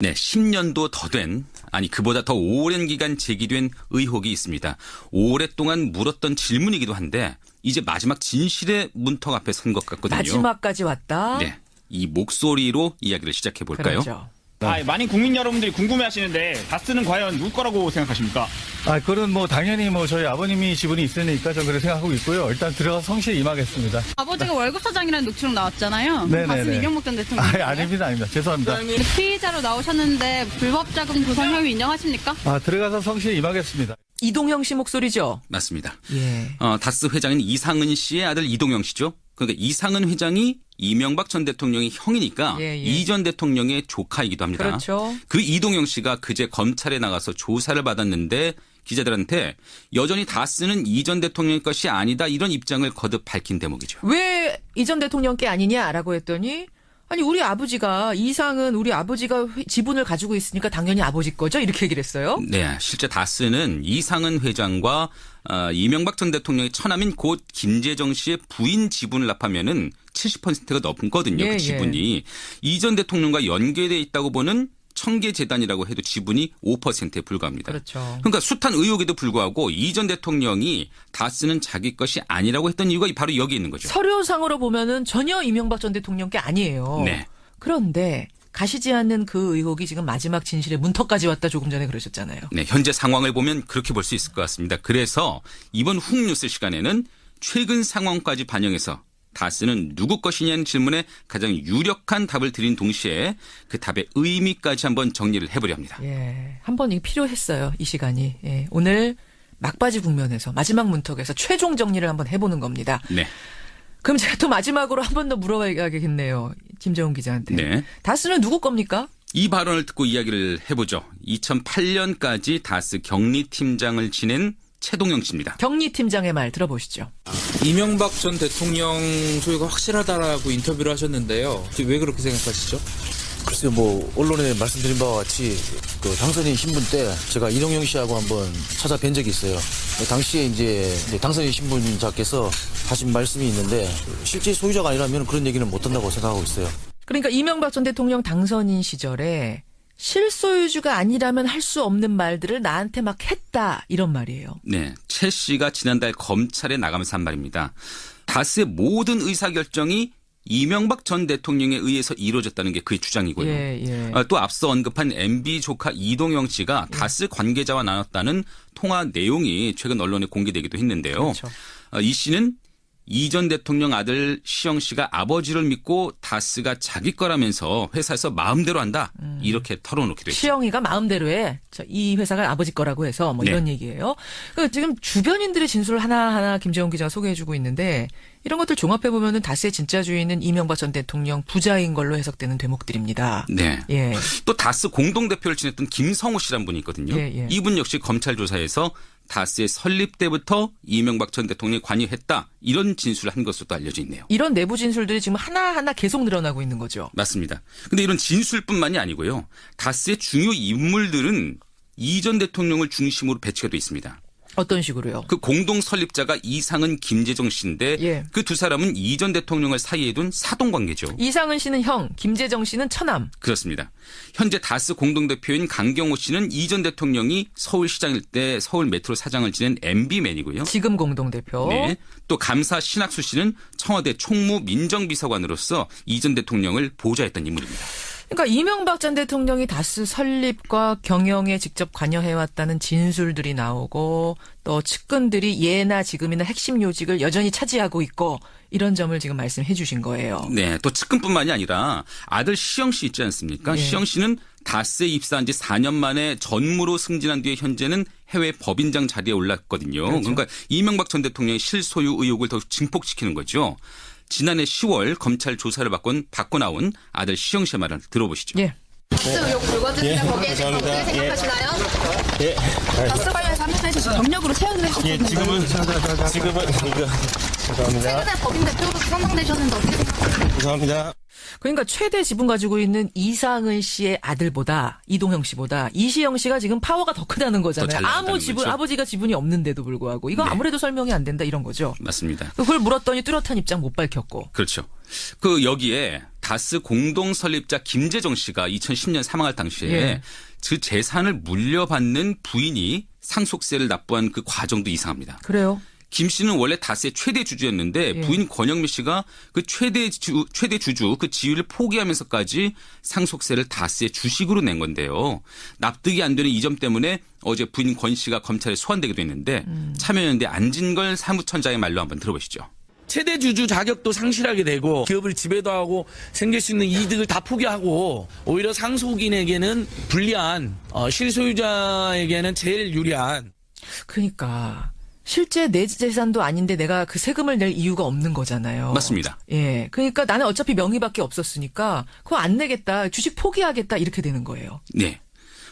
네, 10년도 더 된, 아니 그보다 더 오랜 기간 제기된 의혹이 있습니다. 오랫동안 물었던 질문이기도 한데 이제 마지막 진실의 문턱 앞에 선 것 같거든요. 마지막까지 왔다. 네, 이 목소리로 이야기를 시작해 볼까요? 그렇죠. 많은 국민 여러분들이 궁금해하시는데 다스는 과연 누구 거라고 생각하십니까? 그건 당연히 저희 아버님이 지분이 있으니까 저는 그렇게 생각하고 있고요. 일단 들어가서 성실히 임하겠습니다. 아버지가 월급 사장이라는 녹취록 나왔잖아요. 네네네. 다스는 이명박 전 대통령. 아닙니다. 죄송합니다. 피의자로 나오셨는데 불법 자금 조성 혐의 인정하십니까? 들어가서 성실히 임하겠습니다. 이동형 씨 목소리죠? 맞습니다. 예. 다스 회장인 이상은 씨의 아들 이동영 씨죠. 그러니까 이상은 회장이 이명박 전 대통령의 형이니까 이 전 대통령의 조카이기도 합니다. 그렇죠. 그 이동영 씨가 그제 검찰에 나가서 조사를 받았는데 기자들한테 여전히 다스는 이 전 대통령의 것이 아니다 이런 입장을 거듭 밝힌 대목이죠. 왜 이 전 대통령 게 아니냐라고 했더니 아니 우리 아버지가 이상은 우리 아버지가 지분을 가지고 있으니까 당연히 아버지 거죠 이렇게 얘기를 했어요. 네, 실제 다스는 이상은 회장과 이명박 전 대통령의 처남인 곧 김재정 씨의 부인 지분을 합하면은 70%가 넘거든요. 예, 그 지분이 이 전 대통령과 연계돼 있다고 보는 청계 재단이라고 해도 지분이 5%에 불과합니다. 그렇죠. 그러니까 숱한 의혹에도 불구하고 이 전 대통령이 다스는 자기 것이 아니라고 했던 이유가 바로 여기 있는 거죠. 서류상으로 보면은 전혀 이명박 전 대통령 게 아니에요. 네. 그런데 가시지 않는 그 의혹이 지금 마지막 진실의 문턱까지 왔다 조금 전에 그러셨잖아요. 네, 현재 상황을 보면 그렇게 볼 수 있을 것 같습니다. 그래서 이번 훅뉴스 시간에는 최근 상황까지 반영해서 다스는 누구 것이냐는 질문에 가장 유력한 답을 드린 동시에 그 답의 의미까지 한번 정리를 해보려 합니다. 예, 한번 이게 필요했어요. 이 시간이. 예, 오늘 막바지 국면에서 마지막 문턱에서 최종 정리를 한번 해보는 겁니다. 네. 그럼 제가 또 마지막으로 한 번 더 물어봐야겠네요. 김정은 기자한테. 네. 다스는 누구 겁니까? 이 발언을 듣고 이야기를 해보죠. 2008년까지 다스 격리팀장을 지낸 최동영 씨입니다. 격리팀장의 말 들어보시죠. 이명박 전 대통령 소유가 확실하다라고 인터뷰를 하셨는데요. 왜 그렇게 생각하시죠? 글쎄요, 언론에 말씀드린 바와 같이 그 당선인 신분 때 제가 이동영 씨하고 한번 찾아뵌 적이 있어요. 당시에 이제 당선인 신분자께서 하신 말씀이 있는데 실제 소유자가 아니라면 그런 얘기는 못 한다고 생각하고 있어요. 그러니까 이명박 전 대통령 당선인 시절에 실소유주가 아니라면 할 수 없는 말들을 나한테 막 했다 이런 말이에요. 네, 최 씨가 지난달 검찰에 나가면서 한 말입니다. 다스의 모든 의사결정이 이명박 전 대통령에 의해서 이루어졌다는 게 그의 주장이고요. 예. 또 앞서 언급한 MB 조카 이동영 씨가 다스 관계자와 나눴다는 통화 내용이 최근 언론에 공개되기도 했는데요. 그렇죠. 이 씨는 이 전 대통령 아들 시영 씨가 아버지를 믿고 다스가 자기 거라면서 회사에서 마음대로 한다. 이렇게 털어놓기도 했죠. 시영이가 마음대로 해. 이 회사가 아버지 거라고 해서 네. 이런 얘기예요. 그러니까 지금 주변인들의 진술을 하나하나 김재원 기자가 소개해주고 있는데 이런 것들 종합해보면은 다스의 진짜 주인은 이명박 전 대통령 부자인 걸로 해석되는 대목들입니다. 네. 예. 또 다스 공동대표를 지냈던 김성우 씨란 분이 있거든요. 예. 이분 역시 검찰 조사에서 다스의 설립 때부터 이명박 전 대통령이 관여했다. 이런 진술을 한 것으로 또 알려져 있네요. 이런 내부 진술들이 지금 하나하나 계속 늘어나고 있는 거죠. 맞습니다. 근데 이런 진술뿐만이 아니고요. 다스의 중요 인물들은 이 전 대통령을 중심으로 배치가 돼 있습니다. 어떤 식으로요? 그 공동 설립자가 이상은 김재정 씨인데 예. 그 두 사람은 이 전 대통령을 사이에 둔 사돈관계죠. 이상은 씨는 형, 김재정 씨는 처남. 그렇습니다. 현재 다스 공동대표인 강경호 씨는 이 전 대통령이 서울시장일 때 서울 메트로 사장을 지낸 MB맨이고요. 지금 공동대표. 네. 또 감사 신학수 씨는 청와대 총무 민정비서관으로서 이 전 대통령을 보좌했던 인물입니다. 그러니까 이명박 전 대통령이 다스 설립과 경영에 직접 관여해왔다는 진술들이 나오고 또 측근들이 예나 지금이나 핵심 요직을 여전히 차지하고 있고 이런 점을 지금 말씀해 주신 거예요. 네. 또 측근뿐만이 아니라 아들 시영 씨 있지 않습니까? 예. 시영 씨는 다스에 입사한 지 4년 만에 전무로 승진한 뒤에 현재는 해외 법인장 자리에 올랐거든요. 그렇죠. 그러니까 이명박 전 대통령의 실소유 의혹을 더욱 증폭시키는 거죠. 지난해 10월 검찰 조사를 받고 나온 아들 시영 씨의 말을 들어보시죠. 예. 다스 의혹 불거지는데 거기에 대해서 어떻게 생각하시나요? 예. 다스 관련해서 하면서 경력으로 채용을 예, 해주셨거든요. 지금은 죄송합니다. 최근에 법인 대표로 선정되셨는데 어떻게 생각하세요? 죄송합니다. 그러니까 최대 지분 가지고 있는 이상은 씨의 아들보다 이동형 씨보다 이시영 씨가 지금 파워가 더 크다는 더 거잖아요. 잘 나간다는 거죠. 아버지가 지분이 없는데도 불구하고 이거 네. 아무래도 설명이 안 된다 이런 거죠. 맞습니다. 그걸 물었더니 뚜렷한 입장 못 밝혔고. 그렇죠. 그 여기에 다스 공동 설립자 김재정 씨가 2010년 사망할 당시에 예. 그 재산을 물려받는 부인이 상속세를 납부한 그 과정도 이상합니다. 그래요? 김 씨는 원래 다스의 최대 주주였는데 예. 부인 권영미 씨가 그 최대 주주 그 지위를 포기하면서까지 상속세를 다스의 주식으로 낸 건데요. 납득이 안 되는 이 점 때문에 어제 부인 권 씨가 검찰에 소환되기도 했는데 참여연대 안진걸 사무처장의 말로 한번 들어보시죠. 최대 주주 자격도 상실하게 되고 기업을 지배도 하고 생길 수 있는 이득을 다 포기하고 오히려 상속인에게는 불리한 실소유자에게는 제일 유리한. 그러니까 실제 내 재산도 아닌데 내가 그 세금을 낼 이유가 없는 거잖아요. 맞습니다. 예. 그러니까 나는 어차피 명의밖에 없었으니까 그거 안 내겠다. 주식 포기하겠다. 이렇게 되는 거예요. 네.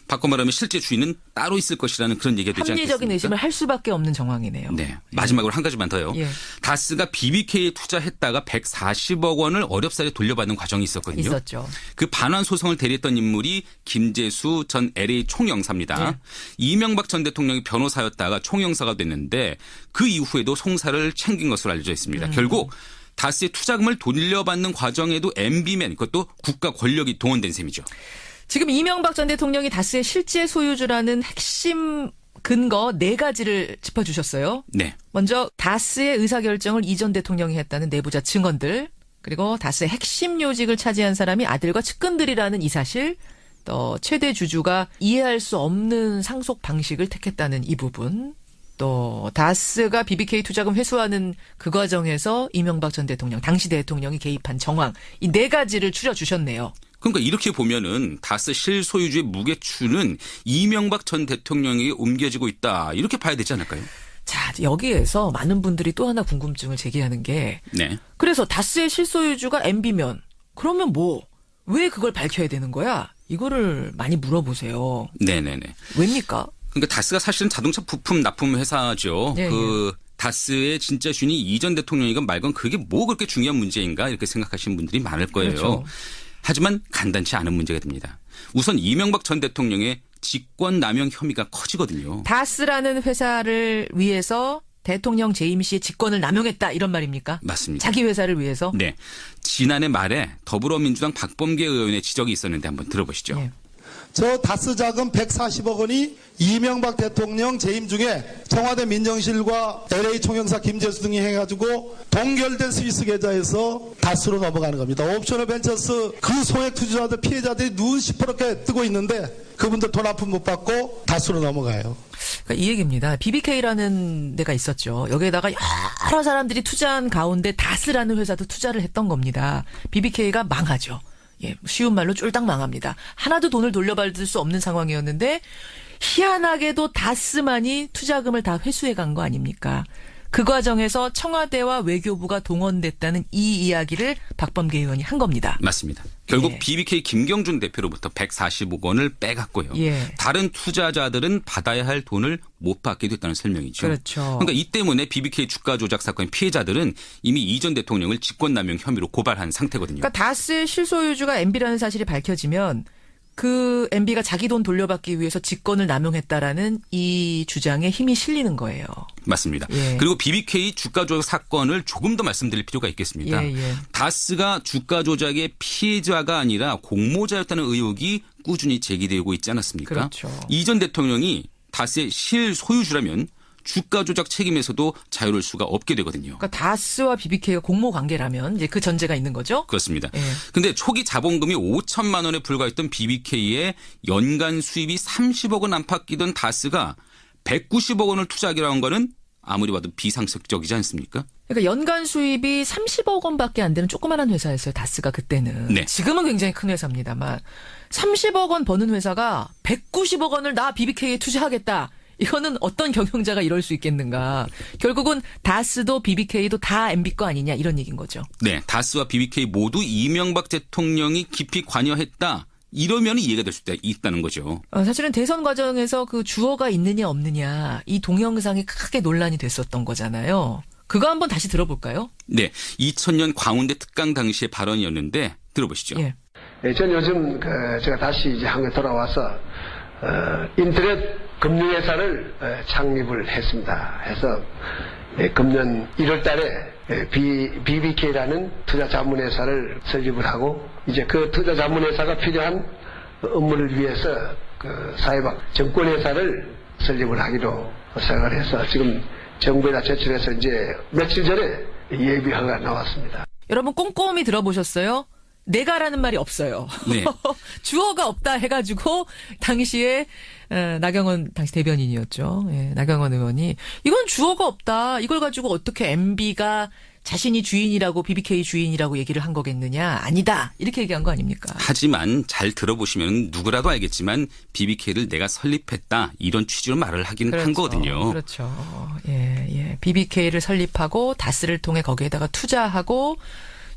바꿔 말하면 실제 주인은 따로 있을 것이라는 그런 얘기가 되지 않겠습니까? 합리적인 의심을 할 수밖에 없는 정황이네요. 네. 마지막으로 한 가지만 더요. 예. 다스가 BBK에 투자했다가 140억 원을 어렵사리 돌려받는 과정이 있었거든요. 있었죠. 그 반환 소송을 대리했던 인물이 김재수 전 LA 총영사입니다. 예. 이명박 전 대통령이 변호사였다가 총영사가 됐는데 그 이후에도 송사를 챙긴 것으로 알려져 있습니다. 결국 다스의 투자금을 돌려받는 과정에도 MB맨 그것도 국가 권력이 동원된 셈이죠. 지금 이명박 전 대통령이 다스의 실제 소유주라는 핵심 근거 4가지를 짚어주셨어요. 네. 먼저 다스의 의사결정을 이 전 대통령이 했다는 내부자 증언들, 그리고 다스의 핵심 요직을 차지한 사람이 아들과 측근들이라는 이 사실, 또 최대 주주가 이해할 수 없는 상속 방식을 택했다는 이 부분, 또 다스가 BBK 투자금 회수하는 그 과정에서 이명박 전 대통령, 당시 대통령이 개입한 정황, 이 4가지를 추려주셨네요. 그러니까 이렇게 보면은 다스 실소유주의 무게추는 이명박 전 대통령에게 옮겨지고 있다. 이렇게 봐야 되지 않을까요? 자, 여기에서 많은 분들이 또 하나 궁금증을 제기하는 게 네. 그래서 다스의 실소유주가 MB면 그러면 왜 그걸 밝혀야 되는 거야? 이거를 많이 물어보세요. 네네네. 왜입니까? 그러니까 다스가 사실은 자동차 부품 납품 회사죠. 예, 다스의 진짜 주인이 이 전 대통령이건 말건 그게 뭐 그렇게 중요한 문제인가 이렇게 생각하시는 분들이 많을 거예요. 그렇죠. 하지만 간단치 않은 문제가 됩니다. 우선 이명박 전 대통령의 직권 남용 혐의가 커지거든요. 다스라는 회사를 위해서 대통령 재임 시에 직권을 남용했다 이런 말입니까? 맞습니다. 자기 회사를 위해서? 네. 지난해 말에 더불어민주당 박범계 의원의 지적이 있었는데 한번 들어보시죠. 예. 저 다스 자금 140억 원이 이명박 대통령 재임 중에 청와대 민정실과 LA 총영사 김재수 등이 해가지고 동결된 스위스 계좌에서 다스로 넘어가는 겁니다. 옵셔널 벤처스 그 소액 투자자들 피해자들이 눈 시퍼렇게 뜨고 있는데 그분들 돈 한 푼 못 받고 다스로 넘어가요. 그러니까 이 얘기입니다. BBK라는 데가 있었죠. 여기에다가 여러 사람들이 투자한 가운데 다스라는 회사도 투자를 했던 겁니다. BBK가 망하죠. 예, 쉬운 말로 쫄딱 망합니다. 하나도 돈을 돌려받을 수 없는 상황이었는데 희한하게도 다스만이 투자금을 다 회수해 간 거 아닙니까? 그 과정에서 청와대와 외교부가 동원됐다는 이 이야기를 박범계 의원이 한 겁니다. 맞습니다. 결국 예. BBK 김경준 대표로부터 140억 원을 빼갔고요. 예. 다른 투자자들은 받아야 할 돈을 못 받게 됐다는 설명이죠. 그렇죠. 그러니까 이 때문에 BBK 주가 조작 사건의 피해자들은 이미 이 전 대통령을 직권남용 혐의로 고발한 상태거든요. 그러니까 다스의 실소유주가 MB라는 사실이 밝혀지면 그 MB가 자기 돈 돌려받기 위해서 직권을 남용했다라는 이 주장에 힘이 실리는 거예요. 맞습니다. 예. 그리고 BBK 주가 조작 사건을 조금 더 말씀드릴 필요가 있겠습니다. 예. 다스가 주가 조작의 피해자가 아니라 공모자였다는 의혹이 꾸준히 제기되고 있지 않았습니까? 그렇죠. 이 전 대통령이 다스의 실소유주라면 주가 조작 책임에서도 자유로울 수가 없게 되거든요. 그러니까 다스와 BBK가 공모 관계라면 이제 그 전제가 있는 거죠. 그렇습니다. 예. 근데 초기 자본금이 5천만 원에 불과했던 BBK의 연간 수입이 30억 원 안팎이던 다스가 190억 원을 투자하기로 한 거는 아무리 봐도 비상식적이지 않습니까? 그러니까 연간 수입이 30억 원밖에 안 되는 조그마한 회사였어요. 다스가 그때는. 네. 지금은 굉장히 큰 회사입니다만 30억 원 버는 회사가 190억 원을 나 BBK에 투자하겠다. 이거는 어떤 경영자가 이럴 수 있겠는가. 결국은 다스도 BBK도 다 MB 거 아니냐 이런 얘기인 거죠. 네. 다스와 BBK 모두 이명박 대통령이 깊이 관여했다. 이러면 이해가 될 수 있다는 거죠. 사실은 대선 과정에서 그 주어가 있느냐 없느냐 이 동영상이 크게 논란이 됐었던 거잖아요. 그거 한번 다시 들어볼까요? 네. 2000년 광운대 특강 당시의 발언이었는데 들어보시죠. 예. 전 요즘 제가 다시 이제 한국에 돌아와서 인터넷 금융회사를 창립을 했습니다. 해서 금년 1월 달에 BBK라는 투자 자문회사를 설립을 하고 이제 그 투자 자문회사가 필요한 업무를 위해서 그 사회박 정권회사를 설립을 하기로 생각을 해서 지금 정부에다 제출해서 이제 며칠 전에 예비허가 나왔습니다. 여러분 꼼꼼히 들어보셨어요? 내가라는 말이 없어요. 네. 주어가 없다 해가지고 당시에 나경원 당시 대변인이었죠. 예, 나경원 의원이 이건 주어가 없다. 이걸 가지고 어떻게 MB가 자신이 주인이라고 BBK 주인이라고 얘기를 한 거겠느냐. 아니다. 이렇게 얘기한 거 아닙니까? 하지만 잘 들어보시면 누구라도 알겠지만 BBK를 내가 설립했다 이런 취지로 말을 하긴 한 거거든요. 그렇죠. 예. BBK를 설립하고 다스를 통해 거기에다가 투자하고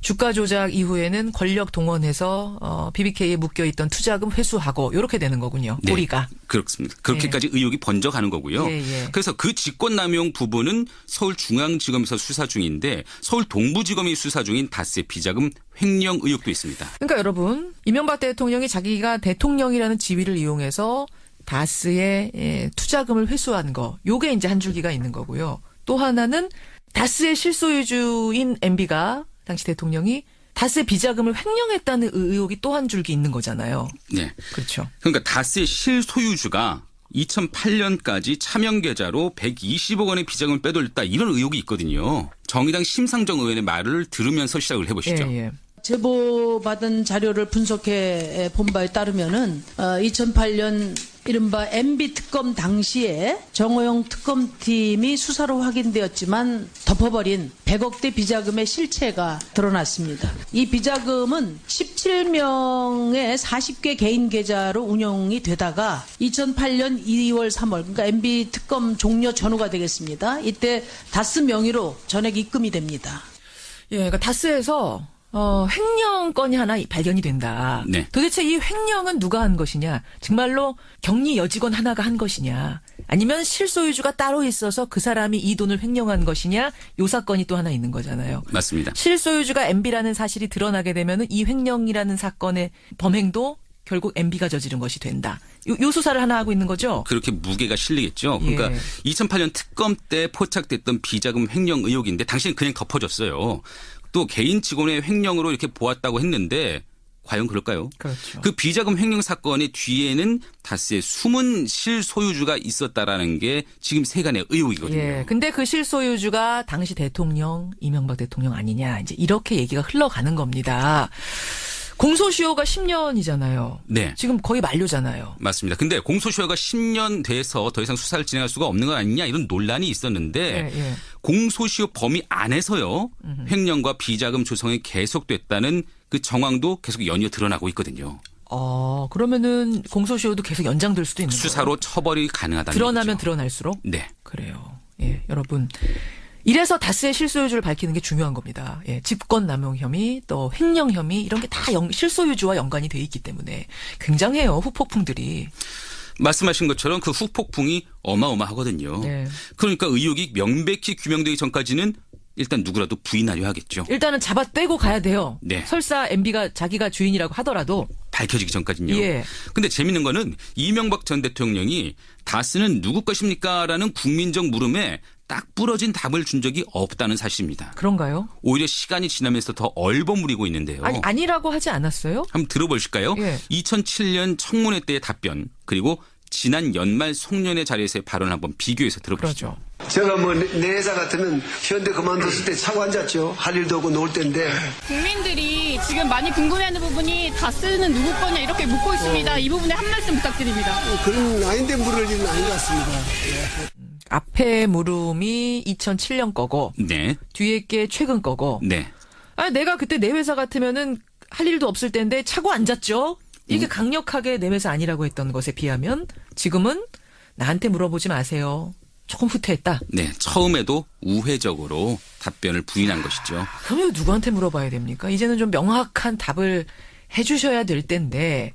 주가 조작 이후에는 권력 동원해서 BBK에 묶여있던 투자금 회수하고 이렇게 되는 거군요. 네, 꼬리가. 그렇습니다. 그렇게까지 의혹이 번져가는 거고요. 그래서 그 직권남용 부분은 서울중앙지검에서 수사 중인데 서울 동부지검이 수사 중인 다스의 비자금 횡령 의혹도 있습니다. 그러니까 여러분 이명박 대통령이 자기가 대통령이라는 지위를 이용해서 다스의 투자금을 회수한 거 요게 이제 한 줄기가 있는 거고요. 또 하나는 다스의 실소유주인 MB가 당시 대통령이 다스의 비자금을 횡령했다는 의혹이 또 한 줄기 있는 거잖아요. 네. 그렇죠. 그러니까 다스의 실소유주가 2008년까지 차명계좌로 120억 원의 비자금을 빼돌렸다 이런 의혹이 있거든요. 정의당 심상정 의원의 말을 들으면서 시작을 해보시죠. 예. 제보받은 자료를 분석해 본 바에 따르면은 2008년 이른바 MB 특검 당시에 정호영 특검팀이 수사로 확인되었지만 덮어버린 100억대 비자금의 실체가 드러났습니다. 이 비자금은 17명의 40개 개인 계좌로 운영이 되다가 2008년 2월 3월 그러니까 MB 특검 종료 전후가 되겠습니다. 이때 다스 명의로 전액 입금이 됩니다. 예, 그러니까 다스에서 횡령 건이 하나 발견이 된다. 네. 도대체 이 횡령은 누가 한 것이냐? 정말로 격리 여직원 하나가 한 것이냐? 아니면 실소유주가 따로 있어서 그 사람이 이 돈을 횡령한 것이냐? 요 사건이 또 하나 있는 거잖아요. 맞습니다. 실소유주가 MB라는 사실이 드러나게 되면 이 횡령이라는 사건의 범행도 결국 MB가 저지른 것이 된다. 요 수사를 하나 하고 있는 거죠? 그렇게 무게가 실리겠죠. 그러니까 2008년 특검 때 포착됐던 비자금 횡령 의혹인데 당시는 그냥 덮어줬어요. 또 개인 직원의 횡령으로 이렇게 보았다고 했는데 과연 그럴까요? 그렇죠. 그 비자금 횡령 사건의 뒤에는 다스의 숨은 실소유주가 있었다라는 게 지금 세간의 의혹이거든요. 예. 근데 그 실소유주가 당시 대통령 이명박 대통령 아니냐 이제 이렇게 얘기가 흘러가는 겁니다. 공소시효가 10년이잖아요. 네. 지금 거의 만료잖아요. 맞습니다. 근데 공소시효가 10년 돼서 더 이상 수사를 진행할 수가 없는 거 아니냐 이런 논란이 있었는데 공소시효 범위 안에서요. 횡령과 비자금 조성이 계속됐다는 그 정황도 계속 연이어 드러나고 있거든요. 그러면은 공소시효도 계속 연장될 수도 있는 거예요. 수사로 처벌이 가능하다는 드러나면 얘기죠. 드러날수록? 네. 그래요. 예, 여러분. 이래서 다스의 실소유주를 밝히는 게 중요한 겁니다. 예, 집권남용 혐의, 또 횡령 혐의 이런 게 다 실소유주와 연관이 돼 있기 때문에 굉장해요. 후폭풍들이. 말씀하신 것처럼 그 후폭풍이 어마어마하거든요. 네. 그러니까 의혹이 명백히 규명되기 전까지는 일단 누구라도 부인하려 하겠죠. 일단은 잡아 떼고 가야 돼요. 네. 설사 MB가 자기가 주인이라고 하더라도. 밝혀지기 전까지는요. 예. 근데 재밌는 거는 이명박 전 대통령이 다스는 누구 것입니까? 라는 국민적 물음에 딱 부러진 답을 준 적이 없다는 사실입니다. 그런가요? 오히려 시간이 지나면서 더 얼버무리고 있는데요. 아니라고 하지 않았어요? 한번 들어보실까요? 예. 2007년 청문회 때의 답변 그리고 지난 연말 송년회 자리에서의 발언을 한번 비교해서 들어보시죠. 그렇죠. 제가 내 회사 같으면 현대 그만뒀을 때 차고 앉았죠. 할 일도 없고 놀 때인데. 국민들이 지금 많이 궁금해하는 부분이 다스는 누구 거냐 이렇게 묻고 있습니다. 이 부분에 한 말씀 부탁드립니다. 그런 아닌데 물을 일은 아닌 것 같습니다. 앞에 물음이 2007년 거고 네. 뒤에 게 최근 거고. 네. 내가 그때 내 회사 같으면은 할 일도 없을 때인데 차고 앉았죠. 이게 강력하게 내 회사 아니라고 했던 것에 비하면 지금은 나한테 물어보지 마세요. 조금 후퇴했다. 네. 처음에도 우회적으로 답변을 부인한 것이죠. 그러면 누구한테 물어봐야 됩니까? 이제는 좀 명확한 답을 해 주셔야 될 텐데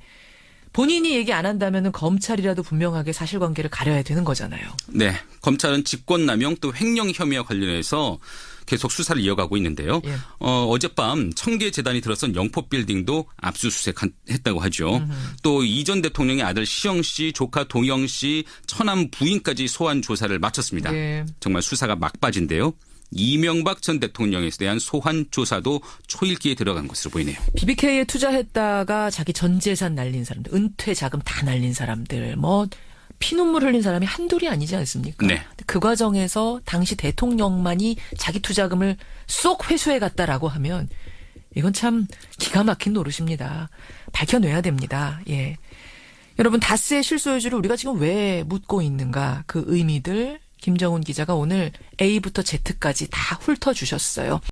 본인이 얘기 안 한다면 검찰이라도 분명하게 사실관계를 가려야 되는 거잖아요. 네. 검찰은 직권남용 또 횡령 혐의와 관련해서 계속 수사를 이어가고 있는데요. 예. 어젯밤 청계재단이 들어선 영포빌딩도 압수수색했다고 하죠. 또 이 전 대통령의 아들 시영 씨, 조카 동영 씨, 처남 부인까지 소환 조사를 마쳤습니다. 예. 정말 수사가 막바지인데요. 이명박 전 대통령에 대한 소환 조사도 초읽기에 들어간 것으로 보이네요. BBK에 투자했다가 자기 전 재산 날린 사람들, 은퇴 자금 다 날린 사람들, 뭐 피눈물 흘린 사람이 한둘이 아니지 않습니까? 네. 그 과정에서 당시 대통령만이 자기 투자금을 쏙 회수해 갔다라고 하면 이건 참 기가 막힌 노릇입니다. 밝혀내야 됩니다. 예. 여러분, 다스의 실소유주를 우리가 지금 왜 묻고 있는가, 그 의미들 김정훈 기자가 오늘 A부터 Z까지 다 훑어주셨어요.